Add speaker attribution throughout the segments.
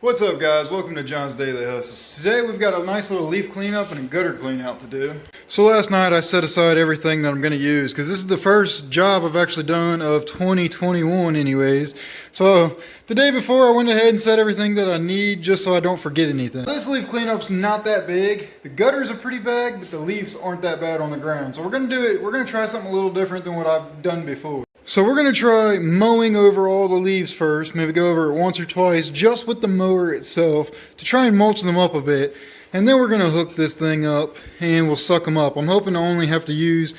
Speaker 1: What's up, guys? Welcome to John's Daily Hustles. Today we've got a nice little leaf cleanup and a gutter clean out to do. So last night I set aside everything that I'm going to use because this is the first job I've actually done of 2021 anyways. So the day before I went ahead and set everything that I need just so I don't forget anything. This leaf cleanup's not that big. The gutters are pretty bad, but the leaves aren't that bad on the ground. So we're going to try something a little different than what I've done before. So we're going to try mowing over all the leaves first, maybe go over it once or twice just with the mower itself to try and mulch them up a bit. And then we're going to hook this thing up and we'll suck them up. I'm hoping to only have to use,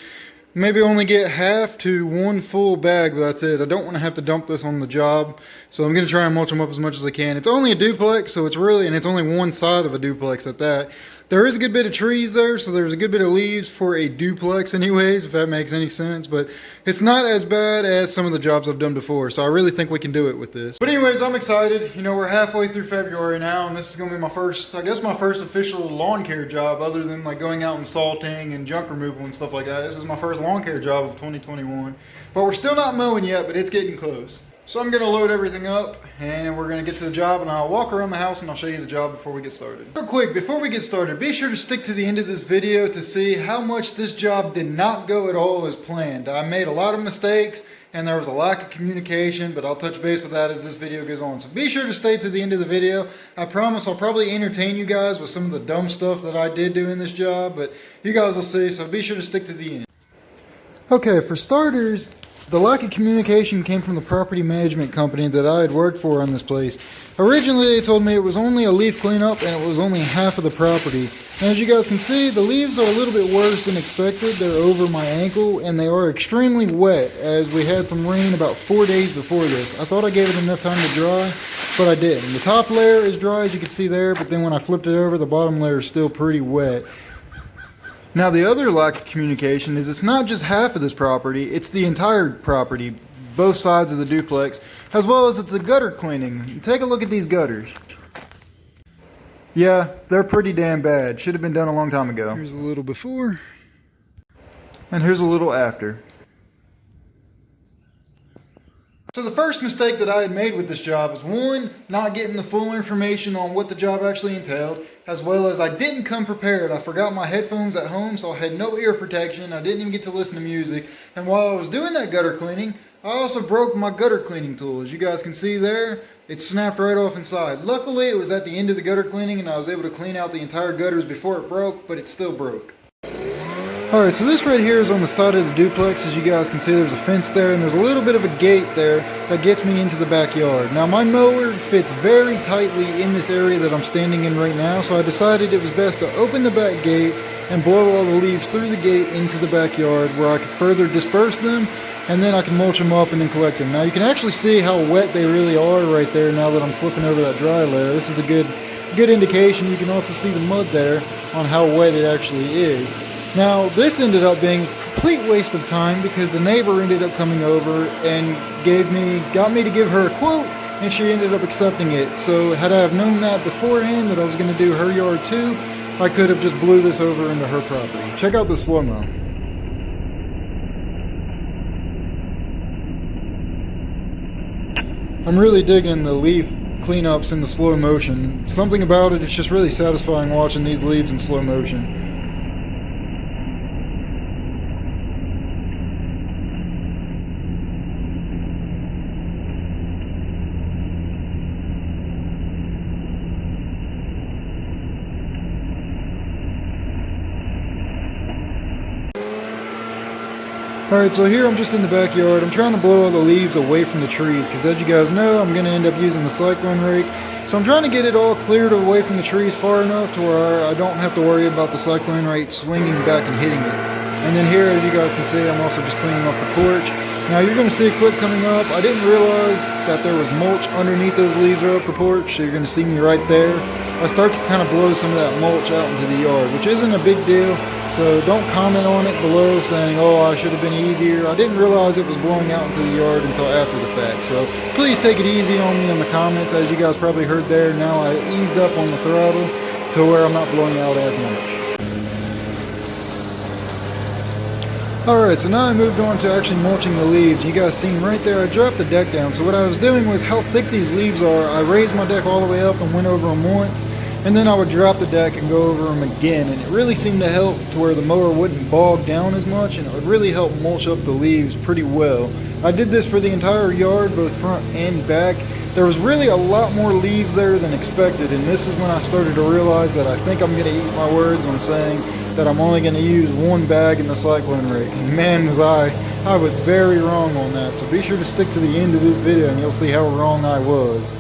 Speaker 1: maybe only get half to one full bag, but that's it. I don't want to have to dump this on the job. So I'm going to try and mulch them up as much as I can. It's only a duplex, so it's only one side of a duplex at that. There is a good bit of trees there, so there's a good bit of leaves for a duplex anyways, if that makes any sense. But it's not as bad as some of the jobs I've done before, so I really think we can do it with this. But anyways, I'm excited. You know, we're halfway through February now, and this is going to be my first official lawn care job other than like going out and salting and junk removal and stuff like that. This is my first lawn care job of 2021. But we're still not mowing yet, but it's getting close. So I'm going to load everything up and we're going to get to the job, and I'll walk around the house and I'll show you the job before we get started. Real quick, before we get started, be sure to stick to the end of this video to see how much this job did not go at all as planned. I made a lot of mistakes and there was a lack of communication, but I'll touch base with that as this video goes on. So be sure to stay to the end of the video. I promise I'll probably entertain you guys with some of the dumb stuff that I did do in this job, but you guys will see, so be sure to stick to the end. Okay, for starters, the lack of communication came from the property management company that I had worked for on this place. Originally, they told me it was only a leaf cleanup and it was only half of the property. And as you guys can see, the leaves are a little bit worse than expected. They're over my ankle and they are extremely wet, as we had some rain about 4 days before this. I thought I gave it enough time to dry, but I didn't. The top layer is dry, as you can see there, but then when I flipped it over, the bottom layer is still pretty wet. Now the other lack of communication is it's not just half of this property, it's the entire property, both sides of the duplex, as well as it's a gutter cleaning. Take a look at these gutters. Yeah, they're pretty damn bad. Should have been done a long time ago. Here's a little before, and here's a little after. So the first mistake that I had made with this job is, one, not getting the full information on what the job actually entailed, as well as I didn't come prepared. I forgot my headphones at home, so I had no ear protection. I didn't even get to listen to music. And while I was doing that gutter cleaning, I also broke my gutter cleaning tool. As you guys can see there, it snapped right off inside. Luckily, it was at the end of the gutter cleaning and I was able to clean out the entire gutters before it broke, but it still broke. Alright, so this right here is on the side of the duplex. As you guys can see, there's a fence there and there's a little bit of a gate there that gets me into the backyard. Now my mower fits very tightly in this area that I'm standing in right now, so I decided it was best to open the back gate and blow all the leaves through the gate into the backyard where I could further disperse them, and then I can mulch them up and then collect them. Now you can actually see how wet they really are right there now that I'm flipping over that dry layer. This is a good indication. You can also see the mud there on how wet it actually is. Now, this ended up being a complete waste of time because the neighbor ended up coming over and got me to give her a quote, and she ended up accepting it. So had I have known that beforehand, that I was going to do her yard too, I could have just blew this over into her property. Check out the slow-mo. I'm really digging the leaf cleanups in the slow motion. Something about it, it's just really satisfying watching these leaves in slow motion. Alright, so here I'm just in the backyard. I'm trying to blow all the leaves away from the trees because, as you guys know, I'm going to end up using the Cyclone Rake. So I'm trying to get it all cleared away from the trees far enough to where I don't have to worry about the Cyclone Rake swinging back and hitting it. And then here, as you guys can see, I'm also just cleaning off the porch. Now you're going to see a clip coming up. I didn't realize that there was mulch underneath those leaves right off the porch, so you're going to see me right there. I start to kind of blow some of that mulch out into the yard, which isn't a big deal. So don't comment on it below saying, oh, I should have been easier. I didn't realize it was blowing out into the yard until after the fact. So please take it easy on me in the comments. As you guys probably heard there, now I eased up on the throttle to where I'm not blowing out as much. Alright, so now I moved on to actually mulching the leaves. You guys seen right there, I dropped the deck down. So what I was doing was how thick these leaves are. I raised my deck all the way up and went over them once, and then I would drop the deck and go over them again. And it really seemed to help to where the mower wouldn't bog down as much, and it would really help mulch up the leaves pretty well. I did this for the entire yard, both front and back. There was really a lot more leaves there than expected, and this is when I started to realize that I think I'm going to eat my words on saying that I'm only going to use one bag in the Cyclone Rake. And man, was I was very wrong on that. So be sure to stick to the end of this video and you'll see how wrong I was.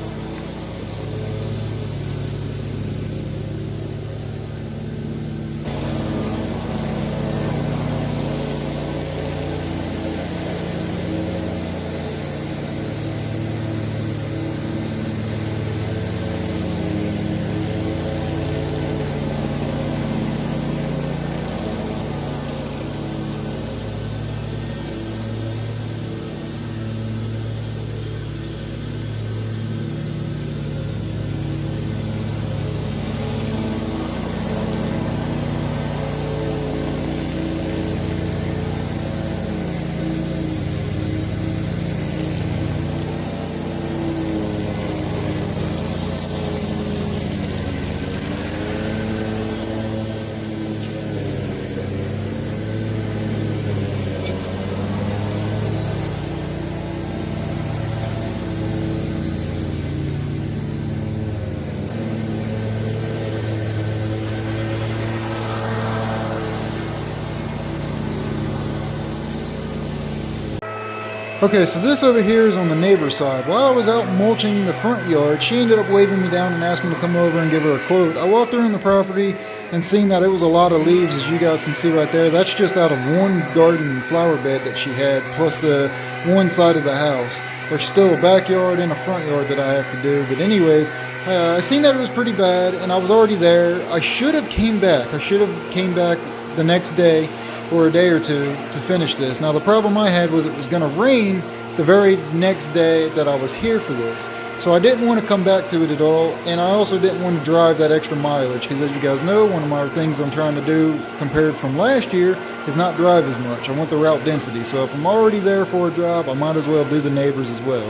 Speaker 1: Okay, so this over here is on the neighbor's side. While I was out mulching the front yard, she ended up waving me down and asked me to come over and give her a quote. I walked around the property and seen that it was a lot of leaves, as you guys can see right there. That's just out of one garden flower bed that she had, plus the one side of the house. There's still a backyard and a front yard that I have to do. But anyways, I seen that it was pretty bad, and I was already there. I should have came back. I should have came back the next day or a day or two to finish this. Now the problem I had was it was going to rain the very next day that I was here for this. So I didn't want to come back to it at all, and I also didn't want to drive that extra mileage, because as you guys know, one of my things I'm trying to do compared from last year is not drive as much. I want the route density. So if I'm already there for a job, I might as well do the neighbors as well.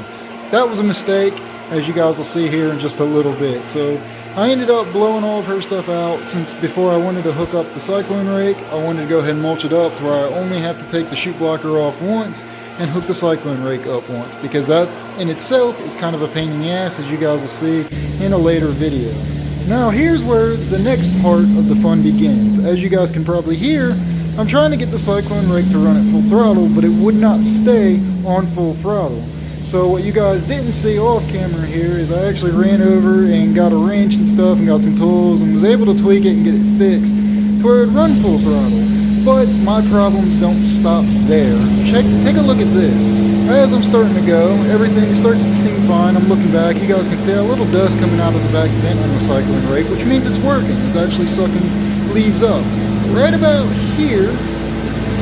Speaker 1: That was a mistake, as you guys will see here in just a little bit. So I ended up blowing all of her stuff out, since before I wanted to hook up the Cyclone Rake, I wanted to go ahead and mulch it up to where I only have to take the chute blocker off once and hook the Cyclone Rake up once, because that in itself is kind of a pain in the ass, as you guys will see in a later video. Now here's where the next part of the fun begins. As you guys can probably hear, I'm trying to get the Cyclone Rake to run at full throttle, but it would not stay on full throttle. So what you guys didn't see off camera here is I actually ran over and got a wrench and stuff and got some tools and was able to tweak it and get it fixed to where it'd run full throttle. But my problems don't stop there. Take a look at this. As I'm starting to go, everything starts to seem fine. I'm looking back. You guys can see a little dust coming out of the back vent on the Cyclone Rake, which means it's working. It's actually sucking leaves up. Right about here,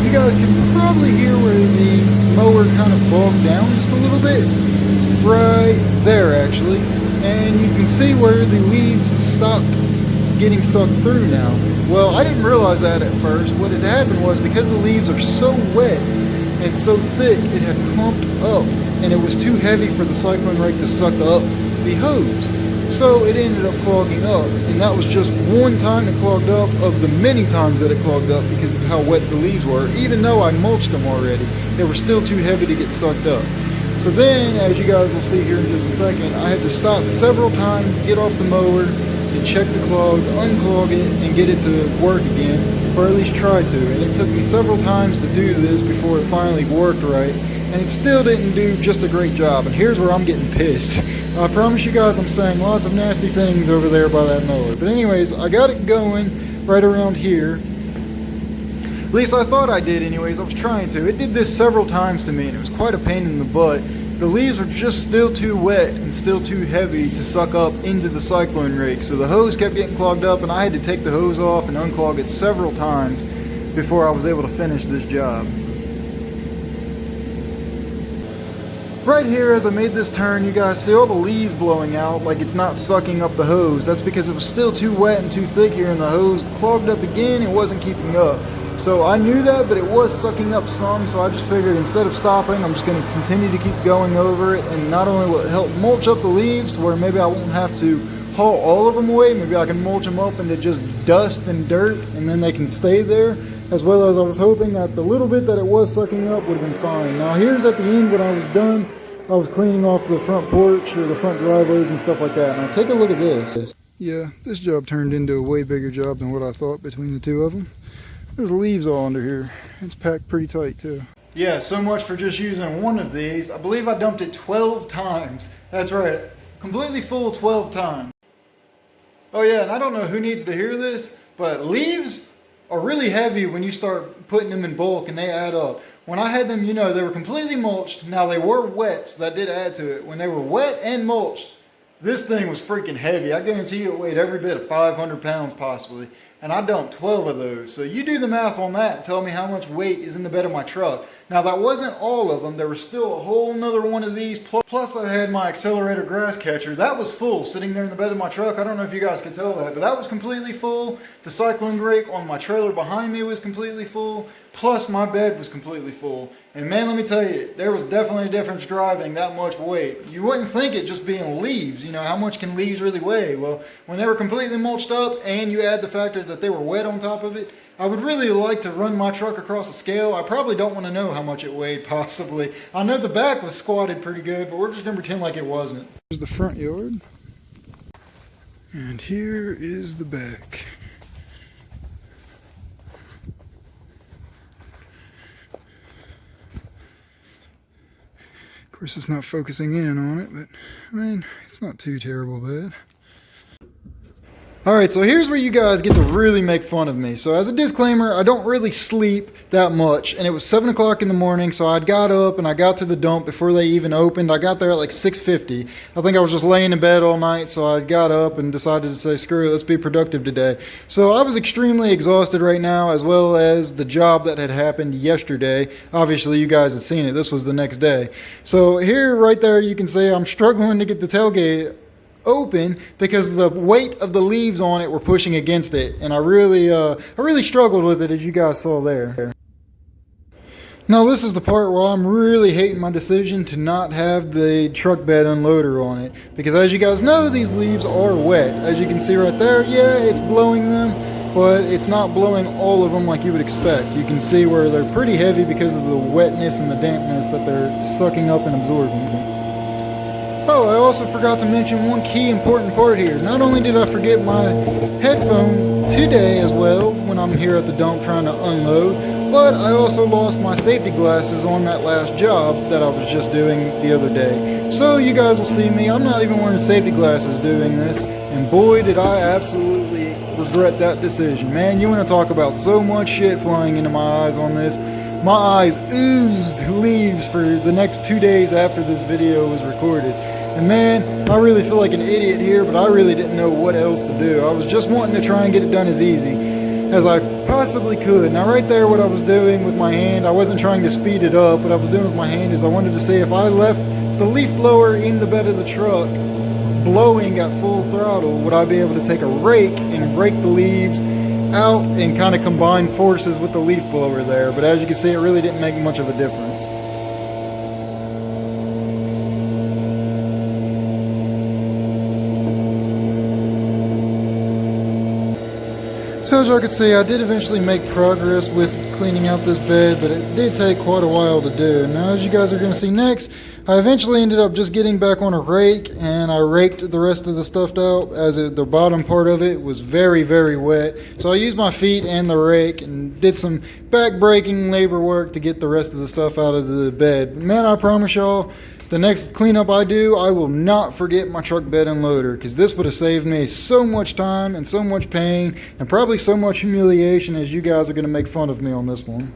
Speaker 1: you guys can probably hear where the mower kind of bogged down just a little bit. Right there, actually. And you can see where the leaves stopped getting sucked through now. Well, I didn't realize that at first. What had happened was, because the leaves are so wet and so thick, it had clumped up, and it was too heavy for the Cyclone Rake to suck up the hose. So it ended up clogging up, and that was just one time it clogged up of the many times that it clogged up because of how wet the leaves were. Even though I mulched them already, they were still too heavy to get sucked up. So then, as you guys will see here in just a second, I had to stop several times, get off the mower, and check the clog, unclog it, and get it to work again, or at least try to. And it took me several times to do this before it finally worked right, and it still didn't do just a great job. And here's where I'm getting pissed. I promise you guys I'm saying lots of nasty things over there by that mower. But anyways, I got it going right around here. At least I thought I did anyways. I was trying to. It did this several times to me, and it was quite a pain in the butt. The leaves were just still too wet and still too heavy to suck up into the Cyclone Rake. So the hose kept getting clogged up, and I had to take the hose off and unclog it several times before I was able to finish this job. Right here, as I made this turn, you guys see all the leaves blowing out like it's not sucking up the hose. That's because it was still too wet and too thick here, and the hose clogged up again and wasn't keeping up. So I knew that, but it was sucking up some, so I just figured instead of stopping, I'm just going to continue to keep going over it, and not only will it help mulch up the leaves to where maybe I won't have to haul all of them away, maybe I can mulch them up into just dust and dirt, and then they can stay there, as well as I was hoping that the little bit that it was sucking up would have been fine. Now here's at the end when I was done, I was cleaning off the front porch or the front driveways and stuff like that. Now take a look at this. Yeah, this job turned into a way bigger job than what I thought between the two of them. There's leaves all under here. It's packed pretty tight too. Yeah, so much for just using one of these. I believe I dumped it 12 times. That's right, completely full 12 times. Oh yeah, and I don't know who needs to hear this, but leaves are really heavy when you start putting them in bulk and they add up. When I had them, you know, they were completely mulched. Now they were wet, so that did add to it. When they were wet and mulched, this thing was freaking heavy. I guarantee you it weighed every bit of 500 pounds possibly. And I dumped 12 of those. So you do the math on that and tell me how much weight is in the bed of my truck. Now that wasn't all of them. There was still a whole nother one of these. Plus I had my accelerator grass catcher. That was full sitting there in the bed of my truck. I don't know if you guys could tell that, but that was completely full. The Cyclone Rake on my trailer behind me was completely full. Plus my bed was completely full. And man, let me tell you, there was definitely a difference driving that much weight. You wouldn't think it just being leaves. You know, how much can leaves really weigh? Well, when they were completely mulched up and you add the factor that they were wet on top of it, I would really like to run my truck across a scale. I probably don't want to know how much it weighed, possibly. I know the back was squatted pretty good, but we're just going to pretend like it wasn't. Here's the front yard. And here is the back. Of course, it's not focusing in on it, but I mean, it's not too terrible bad. Alright, so here's where you guys get to really make fun of me. So as a disclaimer, I don't really sleep that much, and it was 7 o'clock in the morning, so I got up and I got to the dump before they even opened. I got there at like 6:50. I think I was just laying in bed all night, so I got up and decided to say, screw it, let's be productive today. So I was extremely exhausted right now, as well as the job that had happened yesterday. Obviously, you guys had seen it. This was the next day. So here, right there, you can see I'm struggling to get the tailgate open because the weight of the leaves on it were pushing against it, and I really struggled with it, as you guys saw there. Now this is the part where I'm really hating my decision to not have the truck bed unloader on it, because as you guys know, these leaves are wet. As you can see right there, yeah, it's blowing them, but it's not blowing all of them like you would expect. You can see where they're pretty heavy because of the wetness and the dampness that they're sucking up and absorbing. Oh, I also forgot to mention one key important part here. Not only did I forget my headphones today as well when I'm here at the dump trying to unload, but I also lost my safety glasses on that last job that I was just doing the other day. So you guys will see me, I'm not even wearing safety glasses doing this, and boy did I absolutely regret that decision. Man, you want to talk about so much shit flying into my eyes on this. My eyes oozed leaves for the next 2 days after this video was recorded. And man, I really feel like an idiot here, but I really didn't know what else to do. I was just wanting to try and get it done as easy as I possibly could. Now right there, what I was doing with my hand, I wasn't trying to speed it up. What I was doing with my hand is I wanted to see if I left the leaf blower in the bed of the truck blowing at full throttle, would I be able to take a rake and rake the leaves out and kind of combine forces with the leaf blower there. But as you can see, it really didn't make much of a difference. So as you can see, I did eventually make progress with cleaning out this bed, but it did take quite a while to do. Now as you guys are going to see next, I eventually ended up just getting back on a rake, and I raked the rest of the stuff out, as the bottom part of it was very, very wet. So I used my feet and the rake and did some back breaking labor work to get the rest of the stuff out of the bed. Man, I promise y'all, the next cleanup I do, I will not forget my truck bed unloader, because this would have saved me so much time and so much pain and probably so much humiliation, as you guys are going to make fun of me on this one.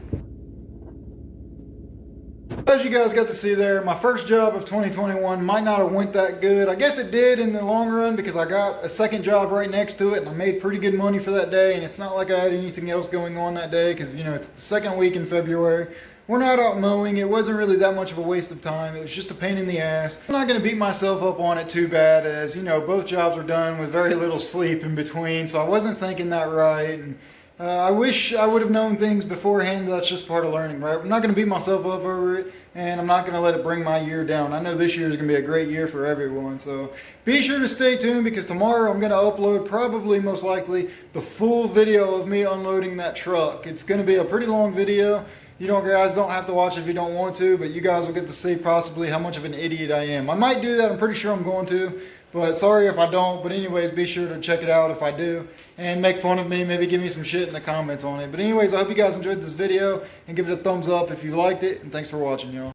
Speaker 1: As you guys got to see there, my first job of 2021 might not have went that good. I guess it did in the long run, because I got a second job right next to it and I made pretty good money for that day, and it's not like I had anything else going on that day, because you know, it's the second week in February. We're not out mowing. It wasn't really that much of a waste of time. It was just a pain in the ass. I'm not going to beat myself up on it too bad, as you know, both jobs were done with very little sleep in between, so I wasn't thinking that right. And I wish I would have known things beforehand, but that's just part of learning, right? I'm not going to beat myself up over it, and I'm not going to let it bring my year down. I know this year is going to be a great year for everyone, so be sure to stay tuned, because tomorrow I'm going to upload, probably most likely, the full video of me unloading that truck. It's going to be a pretty long video. You guys don't have to watch it if you don't want to, but you guys will get to see possibly how much of an idiot I am. I might do that, I'm pretty sure I'm going to, but sorry if I don't. But anyways, be sure to check it out if I do, and make fun of me, maybe give me some shit in the comments on it. But anyways, I hope you guys enjoyed this video, and give it a thumbs up if you liked it, and thanks for watching, y'all.